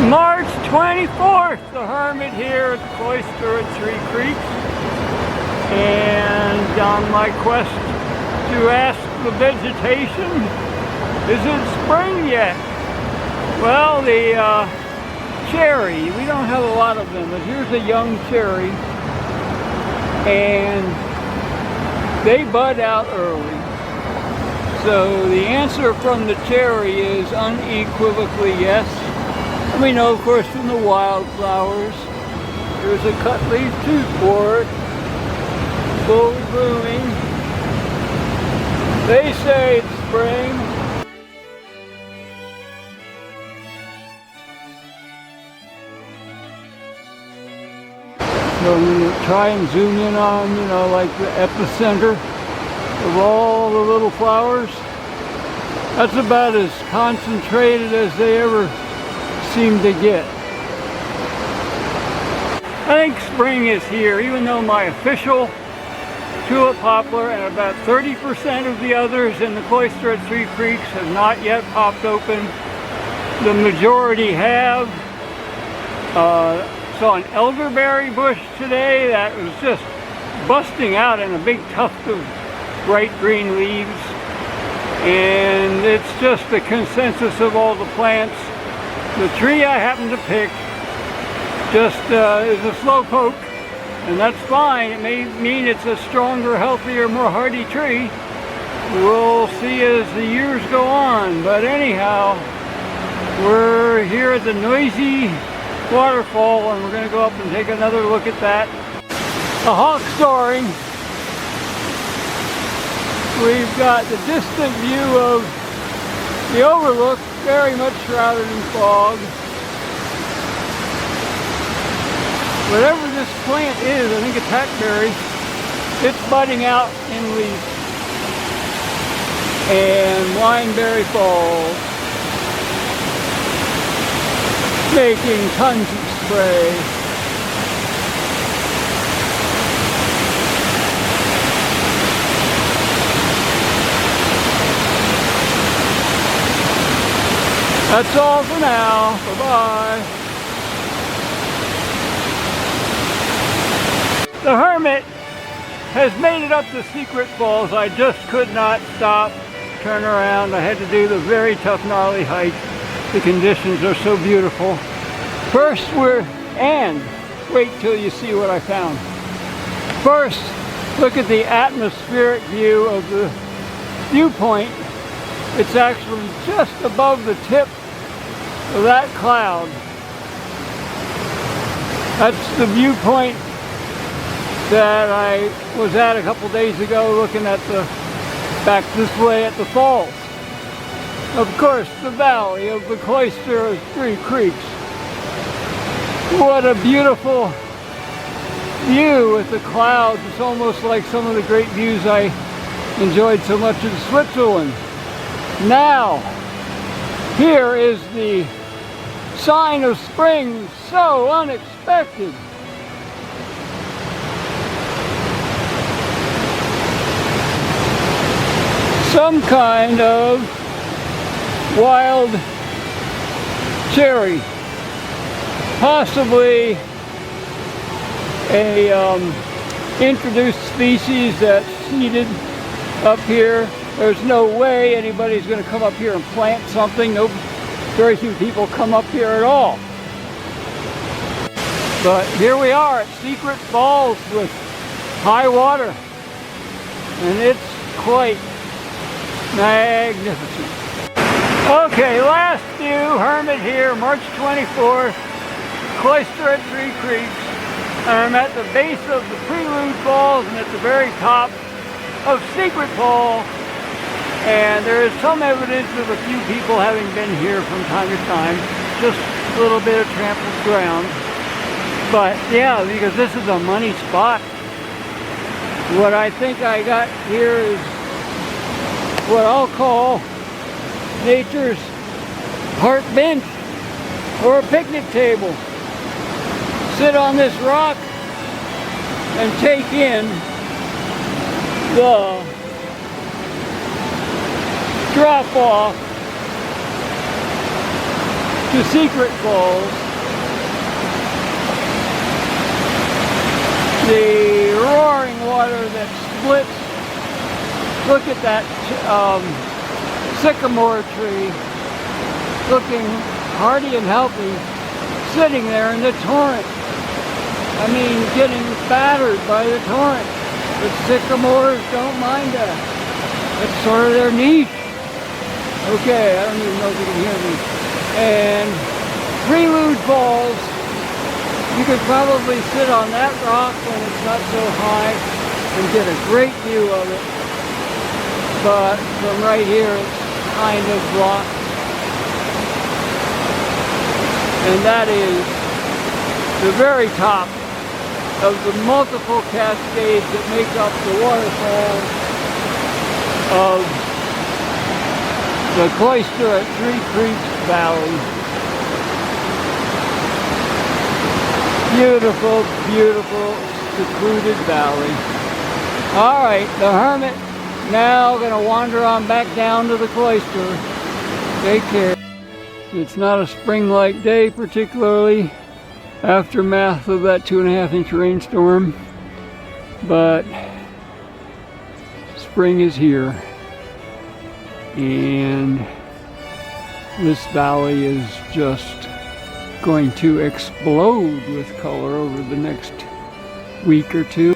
March 24th, the Hermit here at Cloister at Three Creeks, and on my quest to ask the vegetation, is it spring yet? Well, the cherry, we don't have a lot of them, but here's a young cherry, and they bud out early. So the answer from the cherry is unequivocally yes. And we know, of course, from the wildflowers, there's a cut-leaf toothwort, fully blooming. They say it's spring. So I'm going to try and zoom in on, like the epicenter of all the little flowers. That's about as concentrated as they ever seem to get. I think spring is here, even though my official tulip poplar and about 30% of the others in the Cloister at Three Creeks have not yet popped open. The majority have. Saw an elderberry bush today that was just busting out in a big tuft of bright green leaves, and it's just the consensus of all the plants. The tree I happen to pick just is a slowpoke, and that's fine. It may mean it's a stronger, healthier, more hardy tree. We'll see as the years go on, but anyhow, we're here at the noisy waterfall, and we're going to go up and take another look at that. A hawk soaring. We've got the distant view of the overlook, very much shrouded in fog. Whatever this plant is, I think it's hackberry, it's budding out in leaf. And wineberry falls, making tons of spray. That's all for now. Bye-bye. The Hermit has made it up to Secret Falls. I just could not stop, turn around. I had to do the very tough, gnarly hike. The conditions are so beautiful. First, wait till you see what I found. First, look at the atmospheric view of the viewpoint. It's actually just above the tip of that cloud. That's the viewpoint that I was at a couple days ago, looking at back this way at the falls. Of course, the valley of the Cloister of Three Creeks. What a beautiful view with the clouds. It's almost like some of the great views I enjoyed so much in Switzerland. Now, here is the sign of spring, so unexpected. Some kind of wild cherry, possibly a introduced species that's seeded up here. There's no way anybody's going to come up here and plant something. Very few people come up here at all. But here we are at Secret Falls with high water, and it's quite magnificent. Okay, last view, Hermit here, March 24th, Cloister at Three Creeks. I'm at the base of the Prelude Falls and at the very top of Secret Falls. And there is some evidence of a few people having been here from time to time. Just a little bit of trampled ground. But yeah, because this is a money spot. What I think I got here is what I'll call nature's park bench or a picnic table. Sit on this rock and take in the drop off to Secret Falls. The roaring water that splits. Look at that sycamore tree, looking hardy and healthy, sitting there in the torrent. I mean, getting battered by the torrent. But sycamores don't mind that. That's sort of their niche. Okay, I don't even know if you can hear me. And Prelude Falls, you could probably sit on that rock when it's not so high and get a great view of it. But from right here, it's kind of blocked. And that is the very top of the multiple cascades that make up the waterfalls of the Cloister at Three Creeks Valley. Beautiful, beautiful, secluded valley. All right, the Hermit now gonna wander on back down to the Cloister. Take care. It's not a spring-like day particularly, aftermath of that 2.5-inch rainstorm, but spring is here, and this valley is just going to explode with color over the next week or two.